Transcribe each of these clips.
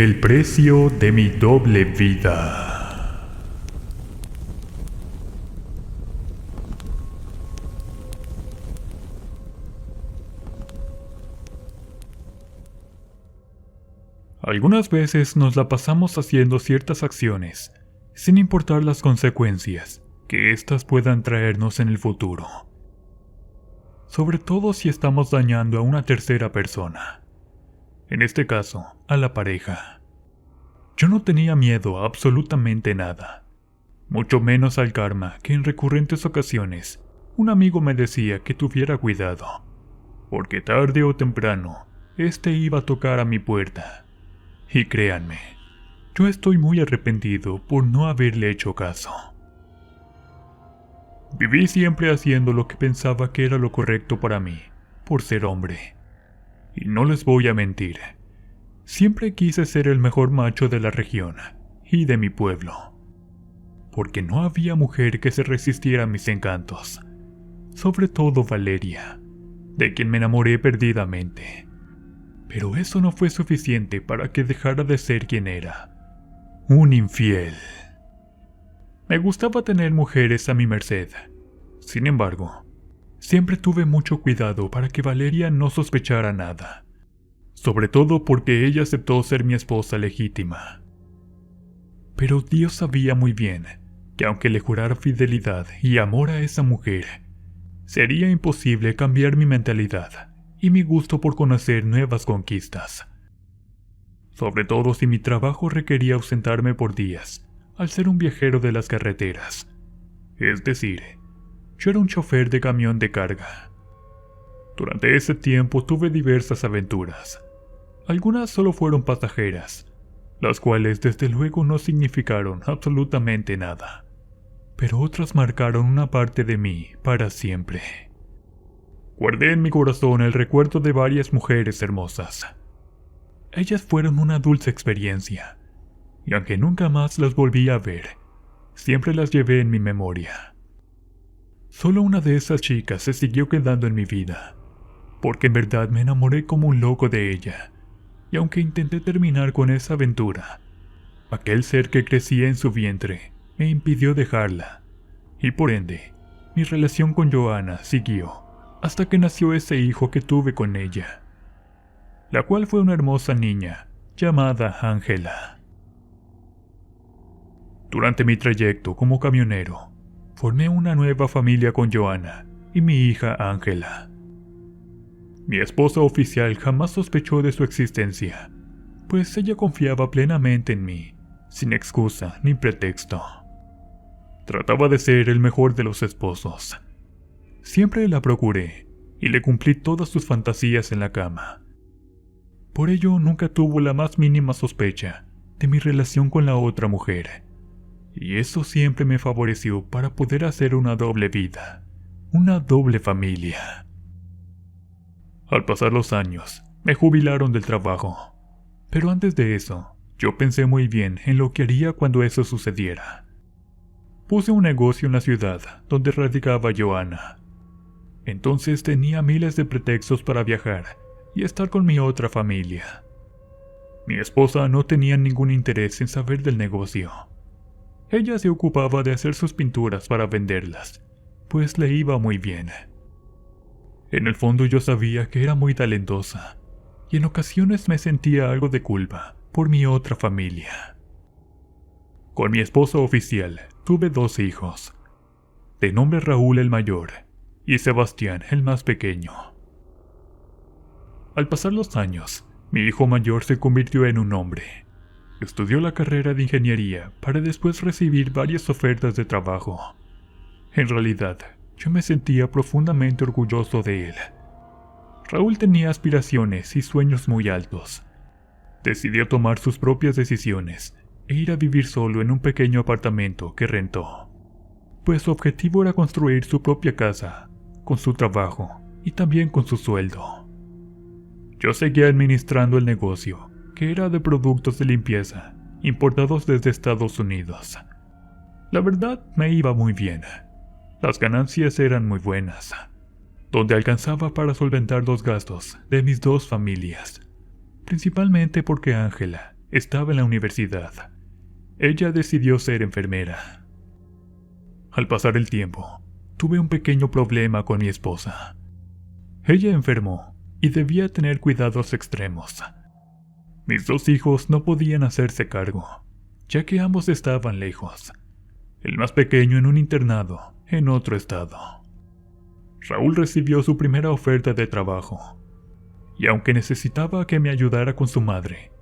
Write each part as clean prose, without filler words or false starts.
El precio de mi doble vida. Algunas veces nos la pasamos haciendo ciertas acciones, sin importar las consecuencias que éstas puedan traernos en el futuro. Sobre todo si estamos dañando a una tercera persona. En este caso, a la pareja. Yo no tenía miedo a absolutamente nada, mucho menos al karma, que en recurrentes ocasiones un amigo me decía que tuviera cuidado, porque tarde o temprano este iba a tocar a mi puerta. Y créanme, yo estoy muy arrepentido por no haberle hecho caso. Viví siempre haciendo lo que pensaba que era lo correcto para mí, por ser hombre. Y no les voy a mentir, siempre quise ser el mejor macho de la región y de mi pueblo, porque no había mujer que se resistiera a mis encantos, sobre todo Valeria, de quien me enamoré perdidamente. Pero eso no fue suficiente para que dejara de ser quien era, un infiel. Me gustaba tener mujeres a mi merced, sin embargo, siempre tuve mucho cuidado para que Valeria no sospechara nada, sobre todo porque ella aceptó ser mi esposa legítima. Pero Dios sabía muy bien que aunque le jurara fidelidad y amor a esa mujer, sería imposible cambiar mi mentalidad y mi gusto por conocer nuevas conquistas. Sobre todo si mi trabajo requería ausentarme por días, al ser un viajero de las carreteras. Es decir, yo era un chofer de camión de carga. Durante ese tiempo tuve diversas aventuras. Algunas solo fueron pasajeras, las cuales desde luego no significaron absolutamente nada. Pero otras marcaron una parte de mí para siempre. Guardé en mi corazón el recuerdo de varias mujeres hermosas. Ellas fueron una dulce experiencia, y aunque nunca más las volví a ver, siempre las llevé en mi memoria. Solo una de esas chicas se siguió quedando en mi vida, porque en verdad me enamoré como un loco de ella, y aunque intenté terminar con esa aventura, aquel ser que crecía en su vientre me impidió dejarla, y por ende, mi relación con Johanna siguió hasta que nació ese hijo que tuve con ella, la cual fue una hermosa niña llamada Ángela. Durante mi trayecto como camionero, formé una nueva familia con Johanna y mi hija Ángela. Mi esposa oficial jamás sospechó de su existencia, pues ella confiaba plenamente en mí, sin excusa ni pretexto. Trataba de ser el mejor de los esposos. Siempre la procuré y le cumplí todas sus fantasías en la cama. Por ello nunca tuvo la más mínima sospecha de mi relación con la otra mujer. Y eso siempre me favoreció para poder hacer una doble vida, una doble familia. Al pasar los años, me jubilaron del trabajo. Pero antes de eso, yo pensé muy bien en lo que haría cuando eso sucediera. Puse un negocio en la ciudad donde radicaba Johanna. Entonces tenía miles de pretextos para viajar y estar con mi otra familia. Mi esposa no tenía ningún interés en saber del negocio. Ella se ocupaba de hacer sus pinturas para venderlas, pues le iba muy bien. En el fondo yo sabía que era muy talentosa, y en ocasiones me sentía algo de culpa por mi otra familia. Con mi esposo oficial tuve 2 hijos, de nombre Raúl el mayor y Sebastián el más pequeño. Al pasar los años, mi hijo mayor se convirtió en un hombre. Estudió la carrera de ingeniería para después recibir varias ofertas de trabajo. En realidad, yo me sentía profundamente orgulloso de él. Raúl tenía aspiraciones y sueños muy altos. Decidió tomar sus propias decisiones e ir a vivir solo en un pequeño apartamento que rentó, pues su objetivo era construir su propia casa, con su trabajo y también con su sueldo. Yo seguía administrando el negocio, que era de productos de limpieza, importados desde Estados Unidos. La verdad me iba muy bien. Las ganancias eran muy buenas, donde alcanzaba para solventar los gastos de mis 2 familias, principalmente porque Ángela estaba en la universidad. Ella decidió ser enfermera. Al pasar el tiempo, tuve un pequeño problema con mi esposa. Ella enfermó y debía tener cuidados extremos. Mis 2 hijos no podían hacerse cargo, ya que ambos estaban lejos. El más pequeño en un internado en otro estado. Raúl recibió su primera oferta de trabajo, y aunque necesitaba que me ayudara con su madre,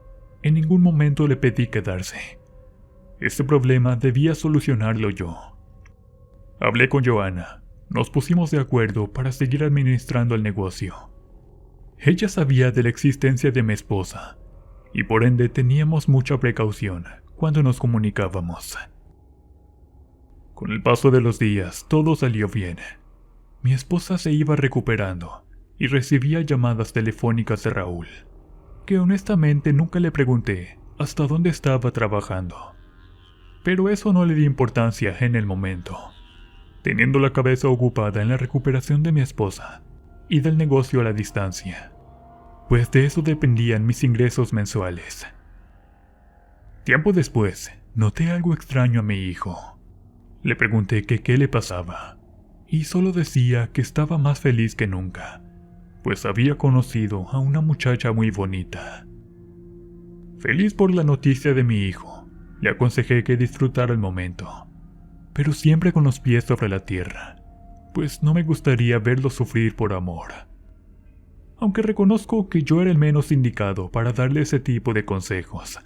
en ningún momento le pedí quedarse. Este problema debía solucionarlo yo. Hablé con Joana, nos pusimos de acuerdo para seguir administrando el negocio. Ella sabía de la existencia de mi esposa, y por ende teníamos mucha precaución cuando nos comunicábamos. Con el paso de los días, todo salió bien. Mi esposa se iba recuperando y recibía llamadas telefónicas de Raúl, que honestamente nunca le pregunté hasta dónde estaba trabajando. Pero eso no le di importancia en el momento, teniendo la cabeza ocupada en la recuperación de mi esposa y del negocio a la distancia, pues de eso dependían mis ingresos mensuales. Tiempo después, noté algo extraño a mi hijo. Le pregunté que qué le pasaba, y solo decía que estaba más feliz que nunca, pues había conocido a una muchacha muy bonita. Feliz por la noticia de mi hijo, le aconsejé que disfrutara el momento, pero siempre con los pies sobre la tierra, pues no me gustaría verlo sufrir por amor. Aunque reconozco que yo era el menos indicado para darle ese tipo de consejos,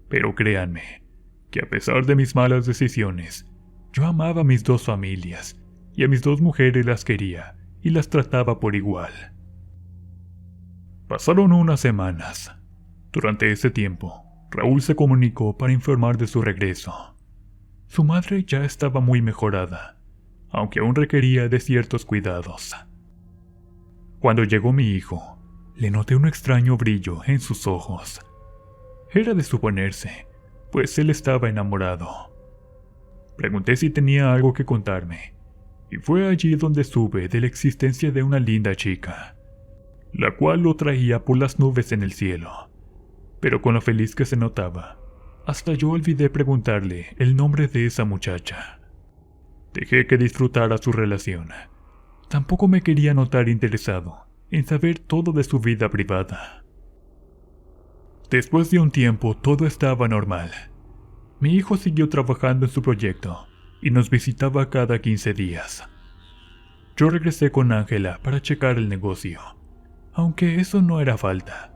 pero créanme, que a pesar de mis malas decisiones, yo amaba a mis 2 familias, y a mis 2 mujeres las quería y las trataba por igual. Pasaron unas semanas. Durante ese tiempo, Raúl se comunicó para informar de su regreso. Su madre ya estaba muy mejorada, aunque aún requería de ciertos cuidados. Cuando llegó mi hijo, le noté un extraño brillo en sus ojos. Era de suponerse, pues él estaba enamorado. Pregunté si tenía algo que contarme, y fue allí donde supe de la existencia de una linda chica, la cual lo traía por las nubes en el cielo, pero con lo feliz que se notaba, hasta yo olvidé preguntarle el nombre de esa muchacha. Dejé que disfrutara su relación. Tampoco me quería notar interesado en saber todo de su vida privada. Después de un tiempo todo estaba normal. Mi hijo siguió trabajando en su proyecto y nos visitaba cada 15 días. Yo regresé con Ángela para checar el negocio, aunque eso no era falta,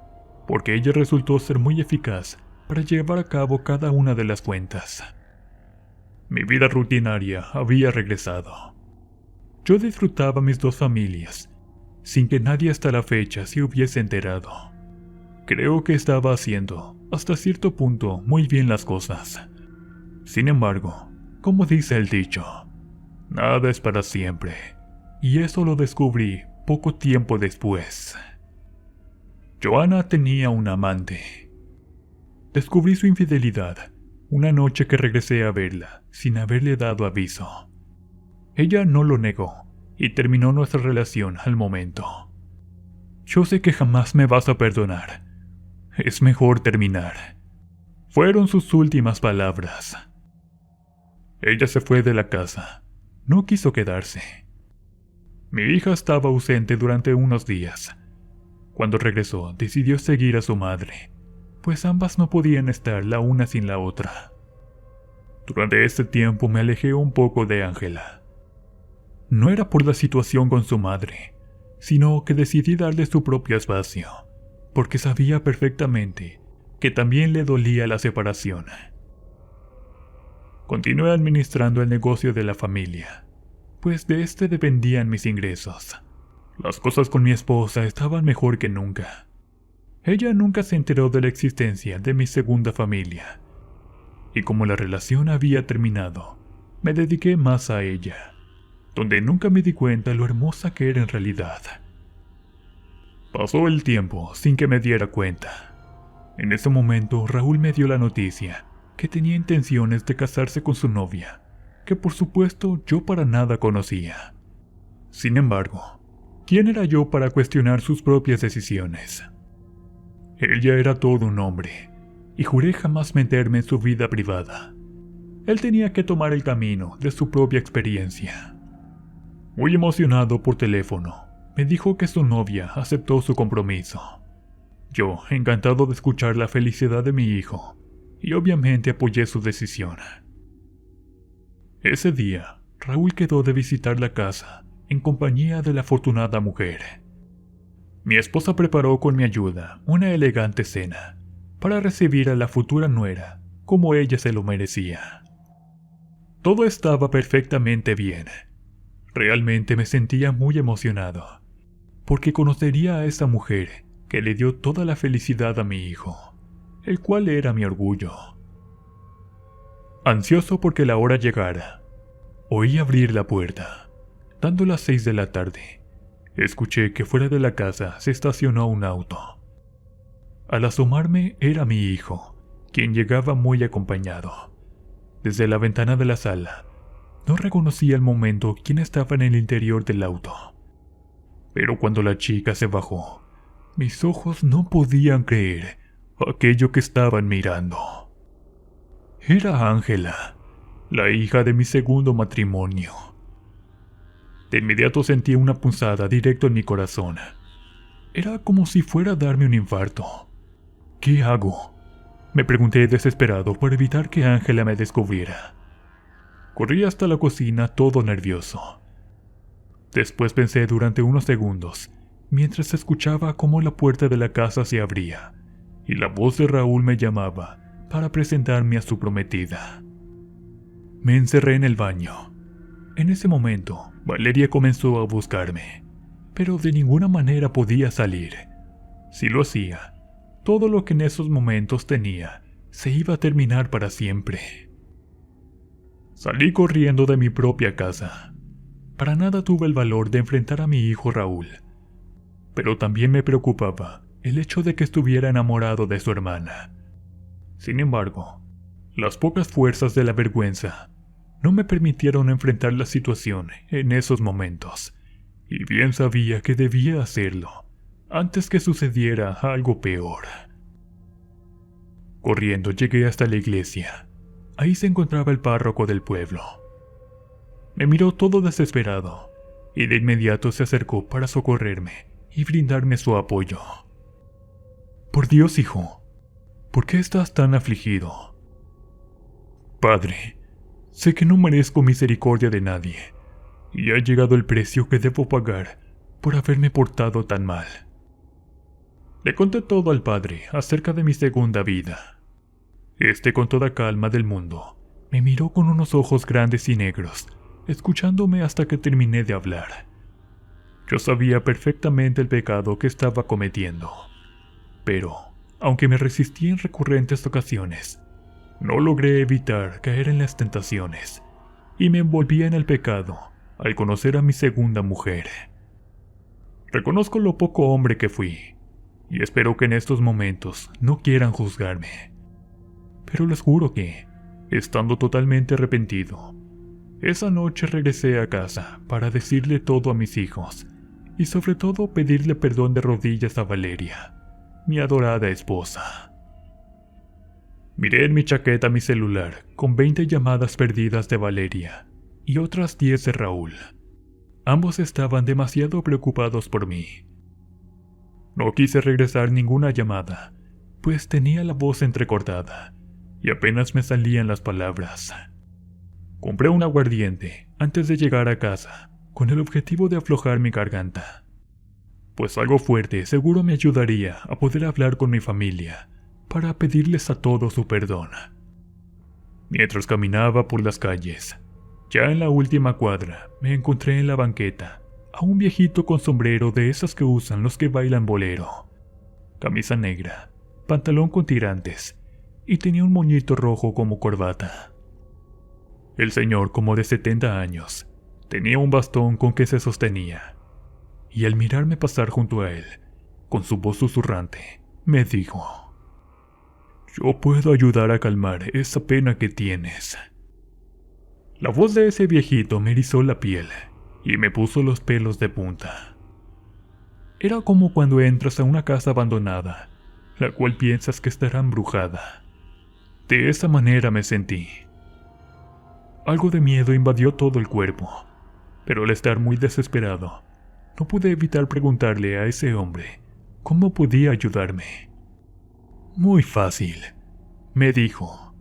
porque ella resultó ser muy eficaz para llevar a cabo cada una de las cuentas. Mi vida rutinaria había regresado. Yo disfrutaba mis 2 familias, sin que nadie hasta la fecha se hubiese enterado. Creo que estaba haciendo, hasta cierto punto, muy bien las cosas. Sin embargo, como dice el dicho, nada es para siempre, y eso lo descubrí poco tiempo después. Joana tenía un amante. Descubrí su infidelidad una noche que regresé a verla, sin haberle dado aviso. Ella no lo negó, y terminó nuestra relación al momento. Yo sé que jamás me vas a perdonar. Es mejor terminar. Fueron sus últimas palabras. Ella se fue de la casa. No quiso quedarse. Mi hija estaba ausente durante unos días. Cuando regresó, decidió seguir a su madre, pues ambas no podían estar la una sin la otra. Durante este tiempo me alejé un poco de Ángela. No era por la situación con su madre, sino que decidí darle su propio espacio, porque sabía perfectamente que también le dolía la separación. Continué administrando el negocio de la familia, pues de este dependían mis ingresos. Las cosas con mi esposa estaban mejor que nunca. Ella nunca se enteró de la existencia de mi segunda familia, y como la relación había terminado, me dediqué más a ella, donde nunca me di cuenta lo hermosa que era en realidad. Pasó el tiempo sin que me diera cuenta. En ese momento Raúl me dio la noticia que tenía intenciones de casarse con su novia, que por supuesto yo para nada conocía. Sin embargo, ¿quién era yo para cuestionar sus propias decisiones? Él ya era todo un hombre, y juré jamás meterme en su vida privada. Él tenía que tomar el camino de su propia experiencia. Muy emocionado por teléfono, me dijo que su novia aceptó su compromiso. Yo, encantado de escuchar la felicidad de mi hijo, y obviamente apoyé su decisión. Ese día, Raúl quedó de visitar la casa en compañía de la afortunada mujer. Mi esposa preparó con mi ayuda una elegante cena para recibir a la futura nuera como ella se lo merecía. Todo estaba perfectamente bien. Realmente me sentía muy emocionado, porque conocería a esa mujer que le dio toda la felicidad a mi hijo, el cual era mi orgullo. Ansioso porque la hora llegara, oí abrir la puerta. Dando las 6 de la tarde, escuché que fuera de la casa se estacionó un auto. Al asomarme era mi hijo, quien llegaba muy acompañado. Desde la ventana de la sala, no reconocí al momento quién estaba en el interior del auto. Pero cuando la chica se bajó, mis ojos no podían creer aquello que estaban mirando. Era Ángela, la hija de mi segundo matrimonio. De inmediato sentí una punzada directo en mi corazón. Era como si fuera a darme un infarto. ¿Qué hago?, me pregunté desesperado por evitar que Ángela me descubriera. Corrí hasta la cocina todo nervioso. Después pensé durante unos segundos, mientras escuchaba cómo la puerta de la casa se abría, y la voz de Raúl me llamaba para presentarme a su prometida. Me encerré en el baño. En ese momento, Valeria comenzó a buscarme, pero de ninguna manera podía salir. Si lo hacía, todo lo que en esos momentos tenía se iba a terminar para siempre. Salí corriendo de mi propia casa. Para nada tuve el valor de enfrentar a mi hijo Raúl, pero también me preocupaba el hecho de que estuviera enamorado de su hermana. Sin embargo, las pocas fuerzas de la vergüenza no me permitieron enfrentar la situación en esos momentos, y bien sabía que debía hacerlo antes que sucediera algo peor. Corriendo llegué hasta la iglesia. Ahí se encontraba el párroco del pueblo. Me miró todo desesperado y de inmediato se acercó para socorrerme y brindarme su apoyo. «Por Dios, hijo, ¿por qué estás tan afligido?» «Padre, sé que no merezco misericordia de nadie, y ha llegado el precio que debo pagar por haberme portado tan mal». Le conté todo al padre acerca de mi segunda vida. Este, con toda calma del mundo, me miró con unos ojos grandes y negros, escuchándome hasta que terminé de hablar. Yo sabía perfectamente el pecado que estaba cometiendo, pero, aunque me resistí en recurrentes ocasiones, no logré evitar caer en las tentaciones, y me envolvía en el pecado al conocer a mi segunda mujer. Reconozco lo poco hombre que fui, y espero que en estos momentos no quieran juzgarme. Pero les juro que, estando totalmente arrepentido, esa noche regresé a casa para decirle todo a mis hijos, y sobre todo pedirle perdón de rodillas a Valeria, mi adorada esposa. Miré en mi chaqueta mi celular con 20 llamadas perdidas de Valeria y otras 10 de Raúl. Ambos estaban demasiado preocupados por mí. No quise regresar ninguna llamada, pues tenía la voz entrecortada y apenas me salían las palabras. Compré un aguardiente antes de llegar a casa, con el objetivo de aflojar mi garganta, pues algo fuerte seguro me ayudaría a poder hablar con mi familia para pedirles a todos su perdón. Mientras caminaba por las calles, ya en la última cuadra, me encontré en la banqueta a un viejito con sombrero de esas que usan los que bailan bolero, camisa negra, pantalón con tirantes y tenía un moñito rojo como corbata. El señor, como de 70 años, tenía un bastón con que se sostenía, y al mirarme pasar junto a él, con su voz susurrante, me dijo: «Yo puedo ayudar a calmar esa pena que tienes». La voz de ese viejito me erizó la piel y me puso los pelos de punta. Era como cuando entras a una casa abandonada, la cual piensas que estará embrujada, De esa manera me sentí. Algo de miedo invadió todo el cuerpo, pero al estar muy desesperado, no pude evitar preguntarle a ese hombre cómo podía ayudarme. Muy fácil, me dijo.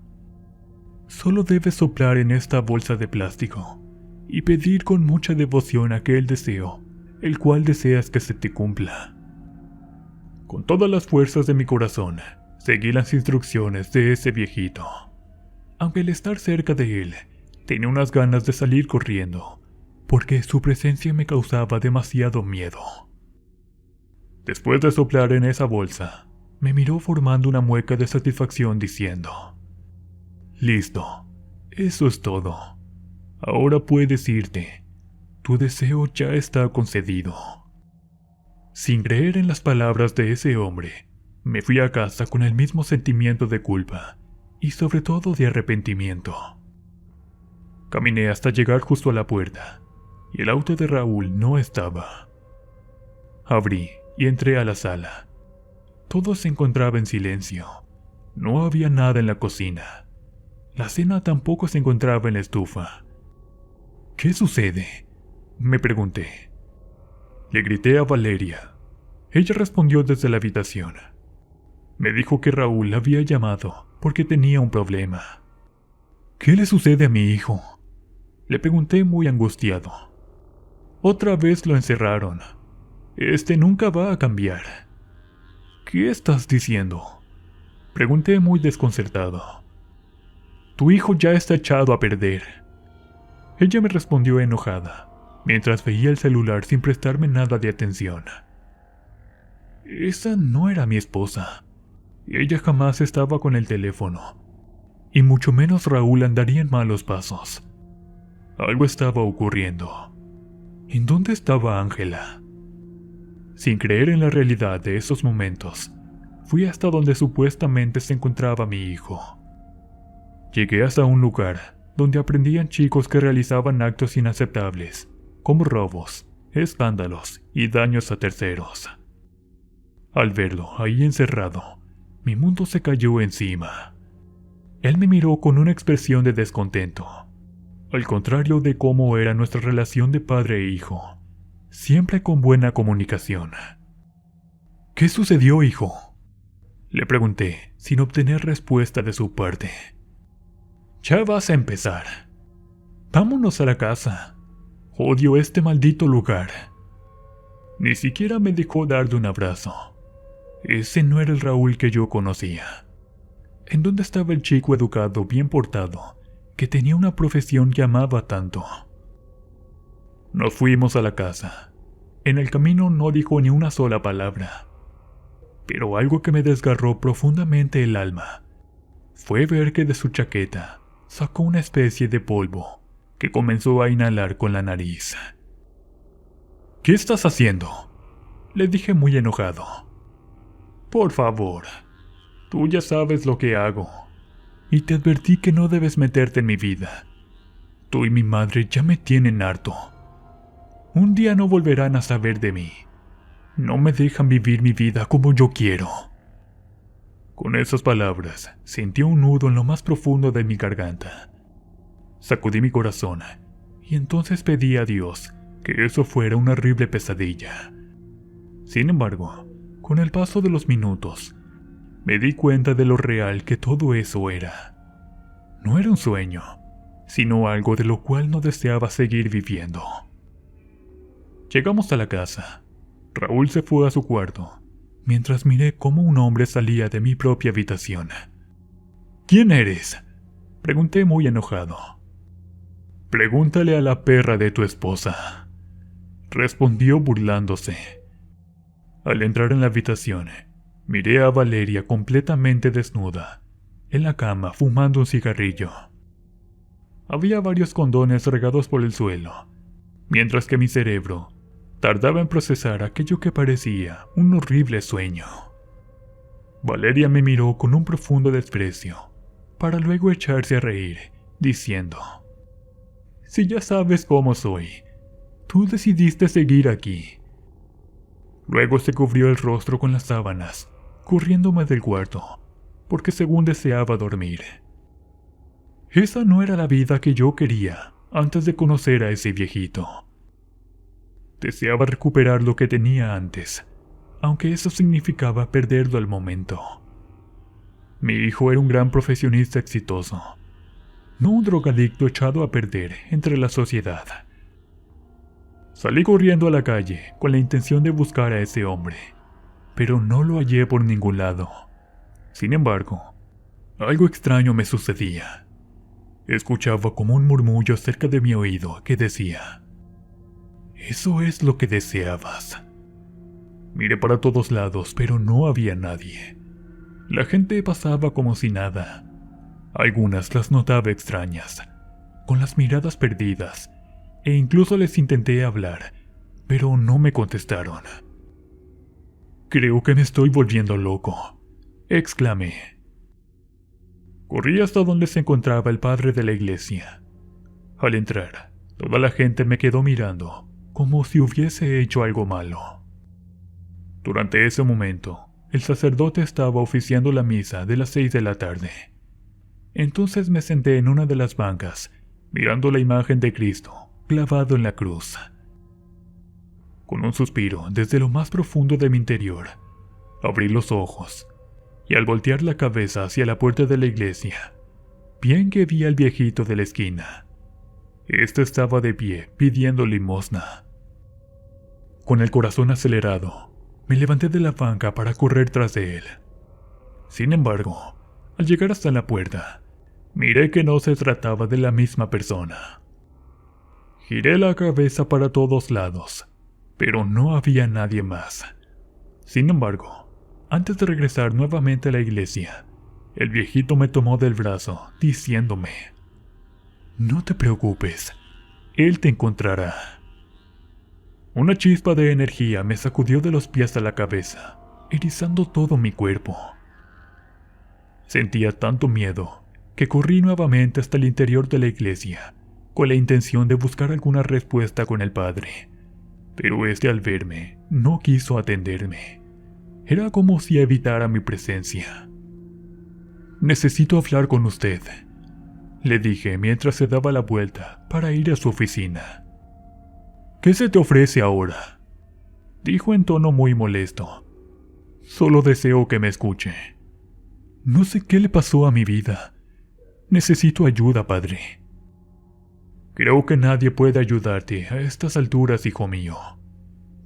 Solo debes soplar en esta bolsa de plástico y pedir con mucha devoción aquel deseo, el cual deseas que se te cumpla. Con todas las fuerzas de mi corazón, seguí las instrucciones de ese viejito. Aunque al estar cerca de él, tenía unas ganas de salir corriendo, porque su presencia me causaba demasiado miedo. Después de soplar en esa bolsa, me miró formando una mueca de satisfacción diciendo: «Listo, eso es todo. Ahora puedes irte. Tu deseo ya está concedido». Sin creer en las palabras de ese hombre, me fui a casa con el mismo sentimiento de culpa y sobre todo de arrepentimiento. Caminé hasta llegar justo a la puerta, y el auto de Raúl no estaba. Abrí y entré a la sala. Todo se encontraba en silencio. No había nada en la cocina. La cena tampoco se encontraba en la estufa. «¿Qué sucede?», me pregunté. Le grité a Valeria. Ella respondió desde la habitación. Me dijo que Raúl la había llamado porque tenía un problema. «¿Qué le sucede a mi hijo?», le pregunté muy angustiado. «Otra vez lo encerraron. Nunca va a cambiar». «¿Qué estás diciendo?», pregunté muy desconcertado. «Tu hijo ya está echado a perder». Ella me respondió enojada, mientras veía el celular sin prestarme nada de atención. Esa no era mi esposa. Ella jamás estaba con el teléfono, y mucho menos Raúl andaría en malos pasos. Algo estaba ocurriendo. ¿En dónde estaba Ángela? Sin creer en la realidad de esos momentos, fui hasta donde supuestamente se encontraba mi hijo. Llegué hasta un lugar donde aprendían chicos que realizaban actos inaceptables, como robos, escándalos y daños a terceros. Al verlo ahí encerrado, mi mundo se cayó encima. Él me miró con una expresión de descontento, al contrario de cómo era nuestra relación de padre e hijo, siempre con buena comunicación. «¿Qué sucedió, hijo?», le pregunté, sin obtener respuesta de su parte. «Ya vas a empezar. Vámonos a la casa. Odio este maldito lugar». Ni siquiera me dejó darle un abrazo. Ese no era el Raúl que yo conocía. ¿En dónde estaba el chico educado, bien portado, que tenía una profesión que amaba tanto? Nos fuimos a la casa. En el camino no dijo ni una sola palabra. Pero algo que me desgarró profundamente el alma fue ver que de su chaqueta sacó una especie de polvo que comenzó a inhalar con la nariz. «¿Qué estás haciendo?», le dije muy enojado. «Por favor, tú ya sabes lo que hago, y te advertí que no debes meterte en mi vida. Tú y mi madre ya me tienen harto. Un día no volverán a saber de mí. No me dejan vivir mi vida como yo quiero». Con esas palabras, sentí un nudo en lo más profundo de mi garganta. Sacudí mi corazón, y entonces pedí a Dios que eso fuera una horrible pesadilla. Sin embargo, con el paso de los minutos, me di cuenta de lo real que todo eso era. No era un sueño, sino algo de lo cual no deseaba seguir viviendo. Llegamos a la casa. Raúl se fue a su cuarto, mientras miré cómo un hombre salía de mi propia habitación. «¿Quién eres?», pregunté muy enojado. «Pregúntale a la perra de tu esposa», respondió burlándose. Al entrar en la habitación, miré a Valeria completamente desnuda, en la cama fumando un cigarrillo. Había varios condones regados por el suelo, mientras que mi cerebro tardaba en procesar aquello que parecía un horrible sueño. Valeria me miró con un profundo desprecio, para luego echarse a reír, diciendo: «Si ya sabes cómo soy, tú decidiste seguir aquí». Luego se cubrió el rostro con las sábanas, corriéndome del cuarto, porque según deseaba dormir. Esa no era la vida que yo quería antes de conocer a ese viejito. Deseaba recuperar lo que tenía antes, aunque eso significaba perderlo al momento. Mi hijo era un gran profesionista exitoso, no un drogadicto echado a perder entre la sociedad. Salí corriendo a la calle con la intención de buscar a ese hombre, pero no lo hallé por ningún lado. Sin embargo, algo extraño me sucedía. Escuchaba como un murmullo cerca de mi oído que decía: «Eso es lo que deseabas». Miré para todos lados, pero no había nadie. La gente pasaba como si nada. Algunas las notaba extrañas, con las miradas perdidas, e incluso les intenté hablar, pero no me contestaron. «Creo que me estoy volviendo loco», exclamé. Corrí hasta donde se encontraba el padre de la iglesia. Al entrar, toda la gente me quedó mirando, como si hubiese hecho algo malo. Durante ese momento, el sacerdote estaba oficiando la misa de las 6 de la tarde. Entonces me senté en una de las bancas, mirando la imagen de Cristo clavado en la cruz. Con un suspiro desde lo más profundo de mi interior, abrí los ojos, y al voltear la cabeza hacia la puerta de la iglesia, bien que vi al viejito de la esquina. Este estaba de pie pidiendo limosna. Con el corazón acelerado, me levanté de la banca para correr tras de él. Sin embargo, al llegar hasta la puerta, miré que no se trataba de la misma persona. Giré la cabeza para todos lados, pero no había nadie más. Sin embargo, antes de regresar nuevamente a la iglesia, el viejito me tomó del brazo, diciéndome: «No te preocupes, él te encontrará». Una chispa de energía me sacudió de los pies a la cabeza, erizando todo mi cuerpo. Sentía tanto miedo que corrí nuevamente hasta el interior de la iglesia, con la intención de buscar alguna respuesta con el padre. Pero este, al verme, no quiso atenderme. Era como si evitara mi presencia. «Necesito hablar con usted», le dije mientras se daba la vuelta para ir a su oficina. «¿Qué se te ofrece ahora?», dijo en tono muy molesto. «Solo deseo que me escuche. No sé qué le pasó a mi vida. Necesito ayuda, padre». «Creo que nadie puede ayudarte a estas alturas, hijo mío.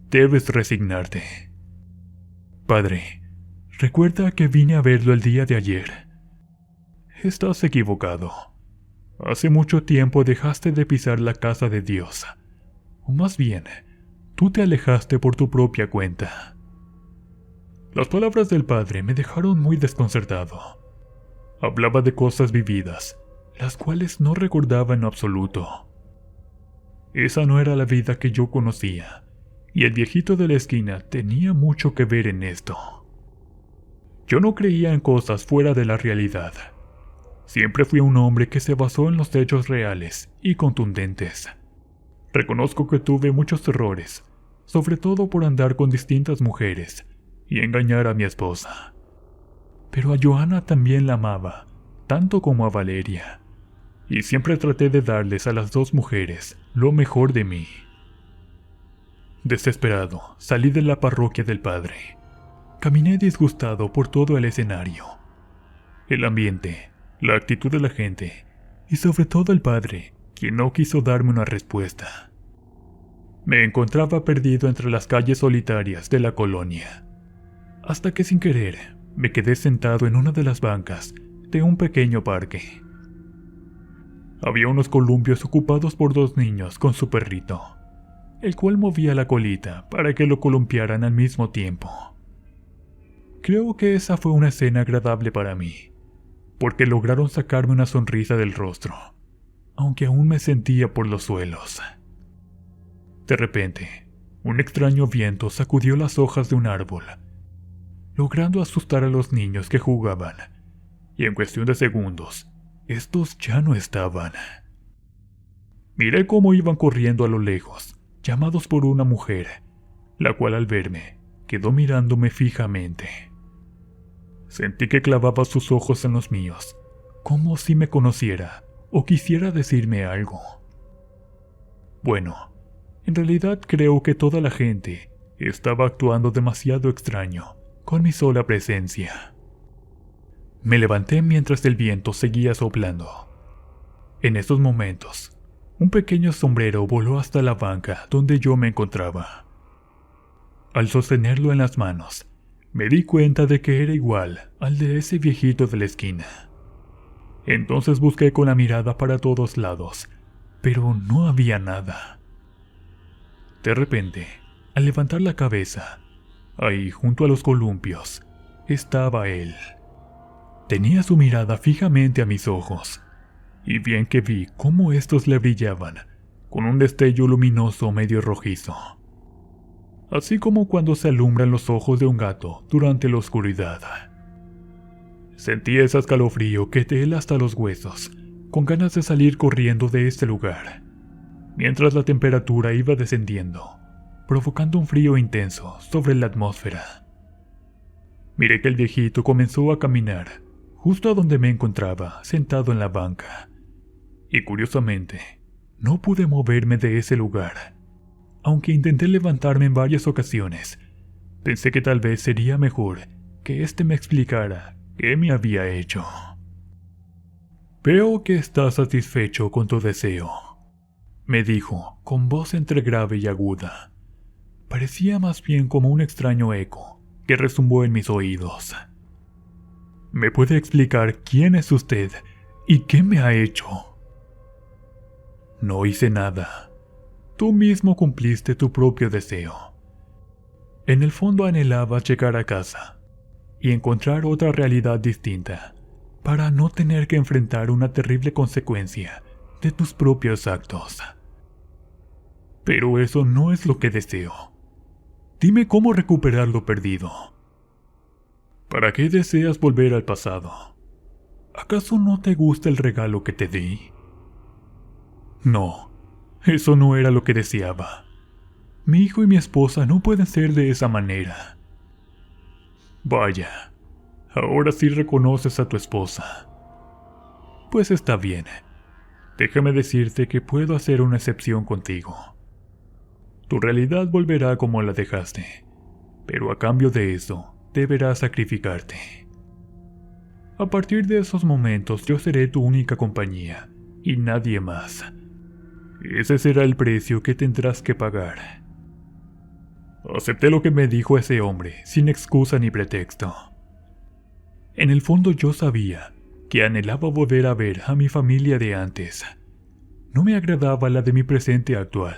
Debes resignarte». «Padre, recuerda que vine a verlo el día de ayer». «Estás equivocado. Hace mucho tiempo dejaste de pisar la casa de Dios. O más bien, tú te alejaste por tu propia cuenta». Las palabras del padre me dejaron muy desconcertado. Hablaba de cosas vividas, las cuales no recordaba en absoluto. Esa no era la vida que yo conocía, y el viejito de la esquina tenía mucho que ver en esto. Yo no creía en cosas fuera de la realidad. Siempre fui un hombre que se basó en los hechos reales y contundentes. Reconozco que tuve muchos errores, sobre todo por andar con distintas mujeres y engañar a mi esposa. Pero a Johanna también la amaba, tanto como a Valeria, y siempre traté de darles a las dos mujeres lo mejor de mí. Desesperado, salí de la parroquia del padre. Caminé disgustado por todo el escenario. El ambiente, la actitud de la gente, y sobre todo el padre, quien no quiso darme una respuesta. Me encontraba perdido entre las calles solitarias de la colonia, hasta que sin querer me quedé sentado en una de las bancas de un pequeño parque. Había unos columpios ocupados por dos niños con su perrito, el cual movía la colita para que lo columpiaran al mismo tiempo. Creo que esa fue una escena agradable para mí, porque lograron sacarme una sonrisa del rostro, aunque aún me sentía por los suelos. De repente, un extraño viento sacudió las hojas de un árbol, logrando asustar a los niños que jugaban, y en cuestión de segundos, estos ya no estaban. Miré cómo iban corriendo a lo lejos, llamados por una mujer, la cual al verme, quedó mirándome fijamente. Sentí que clavaba sus ojos en los míos, como si me conociera o quisiera decirme algo. Bueno, en realidad creo que toda la gente estaba actuando demasiado extraño con mi sola presencia. Me levanté mientras el viento seguía soplando. En esos momentos, un pequeño sombrero voló hasta la banca donde yo me encontraba. Al sostenerlo en las manos, me di cuenta de que era igual al de ese viejito de la esquina. Entonces busqué con la mirada para todos lados, pero no había nada. De repente, al levantar la cabeza, ahí junto a los columpios, estaba él. Tenía su mirada fijamente a mis ojos, y bien que vi cómo estos le brillaban con un destello luminoso medio rojizo, así como cuando se alumbran los ojos de un gato durante la oscuridad. Sentí ese escalofrío que te hela hasta los huesos, con ganas de salir corriendo de este lugar, mientras la temperatura iba descendiendo, provocando un frío intenso sobre la atmósfera. Miré que el viejito comenzó a caminar justo a donde me encontraba, sentado en la banca, y curiosamente, no pude moverme de ese lugar. Aunque intenté levantarme en varias ocasiones, pensé que tal vez sería mejor que éste me explicara qué me había hecho. «Veo que estás satisfecho con tu deseo», me dijo, con voz entre grave y aguda. Parecía más bien como un extraño eco que retumbó en mis oídos. «¿Me puede explicar quién es usted y qué me ha hecho?» «No hice nada. Tú mismo cumpliste tu propio deseo. En el fondo anhelabas llegar a casa y encontrar otra realidad distinta para no tener que enfrentar una terrible consecuencia de tus propios actos. Pero eso no es lo que deseo. Dime cómo recuperar lo perdido. ¿Para qué deseas volver al pasado? ¿Acaso no te gusta el regalo que te di?» «No, eso no era lo que deseaba. Mi hijo y mi esposa no pueden ser de esa manera». «Vaya, ahora sí reconoces a tu esposa. Pues está bien. Déjame decirte que puedo hacer una excepción contigo. Tu realidad volverá como la dejaste, pero a cambio de eso, deberás sacrificarte. A partir de esos momentos yo seré tu única compañía, y nadie más. Ese será el precio que tendrás que pagar». Acepté lo que me dijo ese hombre, sin excusa ni pretexto. En el fondo yo sabía que anhelaba volver a ver a mi familia de antes. No me agradaba la de mi presente actual.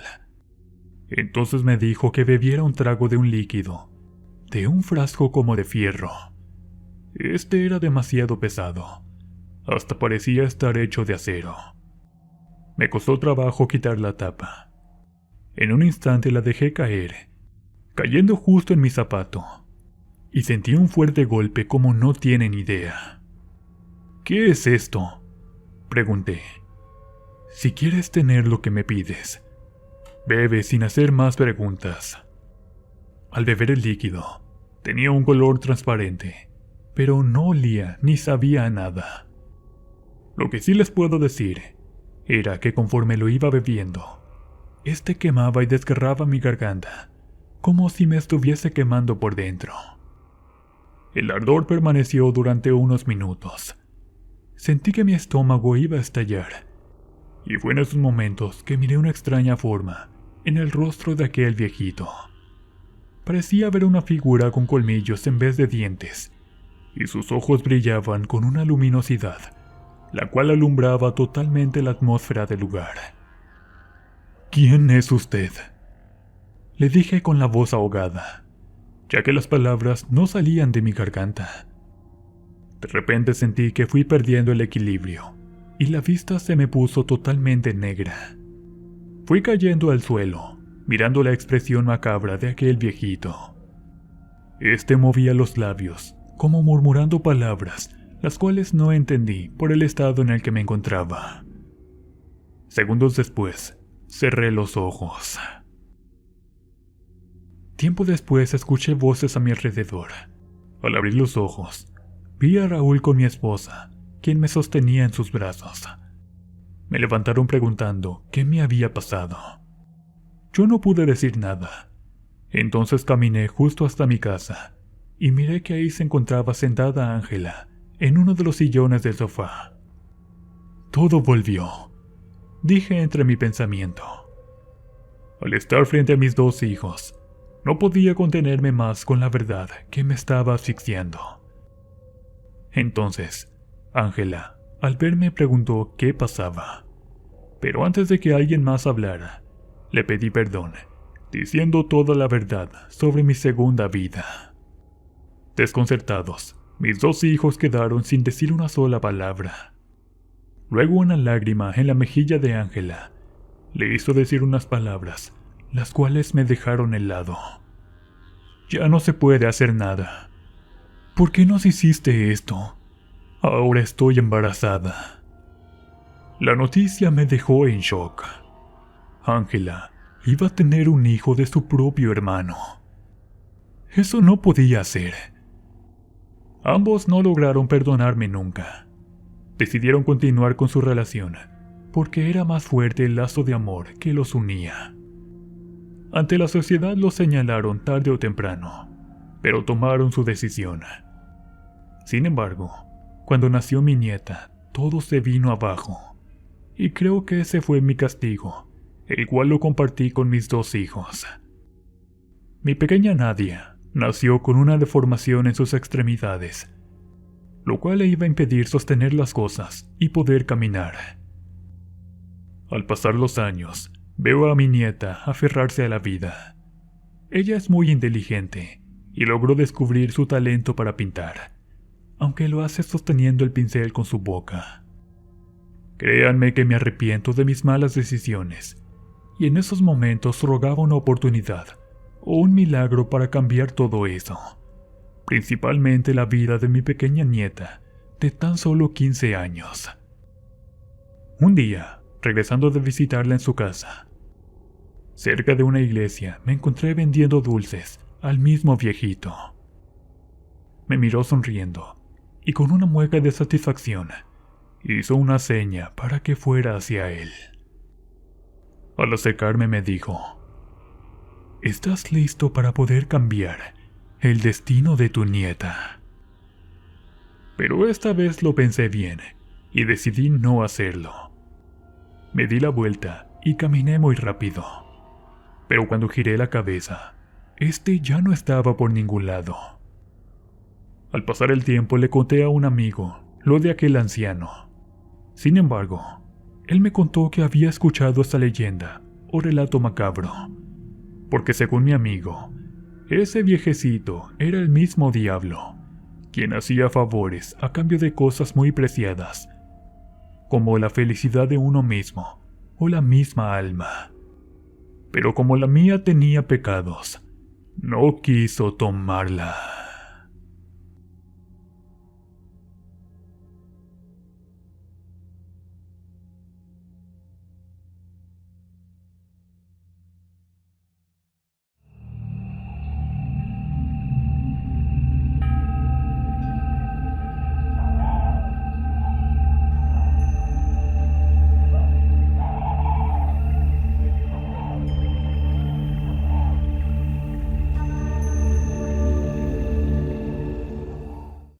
Entonces me dijo que bebiera un trago de un líquido, de un frasco como de fierro. Este era demasiado pesado, hasta parecía estar hecho de acero. Me costó trabajo quitar la tapa. En un instante la dejé caer, cayendo justo en mi zapato, y sentí un fuerte golpe como no tienen idea. «¿Qué es esto?», pregunté. «Si quieres tener lo que me pides, bebe sin hacer más preguntas». Al beber el líquido, tenía un color transparente, pero no olía ni sabía a nada. Lo que sí les puedo decir era que conforme lo iba bebiendo, este quemaba y desgarraba mi garganta, como si me estuviese quemando por dentro. El ardor permaneció durante unos minutos. Sentí que mi estómago iba a estallar, y fue en esos momentos que miré una extraña forma en el rostro de aquel viejito. Parecía ver una figura con colmillos en vez de dientes, y sus ojos brillaban con una luminosidad, la cual alumbraba totalmente la atmósfera del lugar. «¿Quién es usted?», le dije con la voz ahogada, ya que las palabras no salían de mi garganta. De repente sentí que fui perdiendo el equilibrio, y la vista se me puso totalmente negra. Fui cayendo al suelo, mirando la expresión macabra de aquel viejito. Este movía los labios, como murmurando palabras, las cuales no entendí por el estado en el que me encontraba. Segundos después, cerré los ojos. Tiempo después escuché voces a mi alrededor. Al abrir los ojos, vi a Raúl con mi esposa, quien me sostenía en sus brazos. Me levantaron preguntando qué me había pasado. Yo no pude decir nada. Entonces caminé justo hasta mi casa y miré que ahí se encontraba sentada Ángela en uno de los sillones del sofá. Todo volvió, dije entre mi pensamiento. Al estar frente a mis 2 hijos, no podía contenerme más con la verdad que me estaba asfixiando. Entonces, Ángela, al verme, preguntó qué pasaba. Pero antes de que alguien más hablara, le pedí perdón, diciendo toda la verdad sobre mi segunda vida. Desconcertados, mis 2 hijos quedaron sin decir una sola palabra. Luego una lágrima en la mejilla de Ángela le hizo decir unas palabras, las cuales me dejaron helado. Ya no se puede hacer nada. ¿Por qué nos hiciste esto? Ahora estoy embarazada. La noticia me dejó en shock. Ángela iba a tener un hijo de su propio hermano. Eso no podía ser. Ambos no lograron perdonarme nunca. Decidieron continuar con su relación, porque era más fuerte el lazo de amor que los unía. Ante la sociedad los señalaron tarde o temprano, pero tomaron su decisión. Sin embargo, cuando nació mi nieta, todo se vino abajo, y creo que ese fue mi castigo, el cual lo compartí con mis 2 hijos. Mi pequeña Nadia nació con una deformación en sus extremidades, lo cual le iba a impedir sostener las cosas y poder caminar. Al pasar los años, veo a mi nieta aferrarse a la vida. Ella es muy inteligente y logró descubrir su talento para pintar, aunque lo hace sosteniendo el pincel con su boca. Créanme que me arrepiento de mis malas decisiones, y en esos momentos rogaba una oportunidad o un milagro para cambiar todo eso, principalmente la vida de mi pequeña nieta de tan solo 15 años. Un día, regresando de visitarla en su casa, cerca de una iglesia me encontré vendiendo dulces al mismo viejito. Me miró sonriendo y con una mueca de satisfacción hizo una seña para que fuera hacia él. Al acercarme me dijo: ¿estás listo para poder cambiar el destino de tu nieta? Pero esta vez lo pensé bien y decidí no hacerlo. Me di la vuelta y caminé muy rápido. Pero cuando giré la cabeza, ya no estaba por ningún lado. Al pasar el tiempo le conté a un amigo lo de aquel anciano. Sin embargo, él me contó que había escuchado esta leyenda o relato macabro, porque según mi amigo, ese viejecito era el mismo diablo, quien hacía favores a cambio de cosas muy preciadas, como la felicidad de uno mismo o la misma alma. Pero como la mía tenía pecados, no quiso tomarla.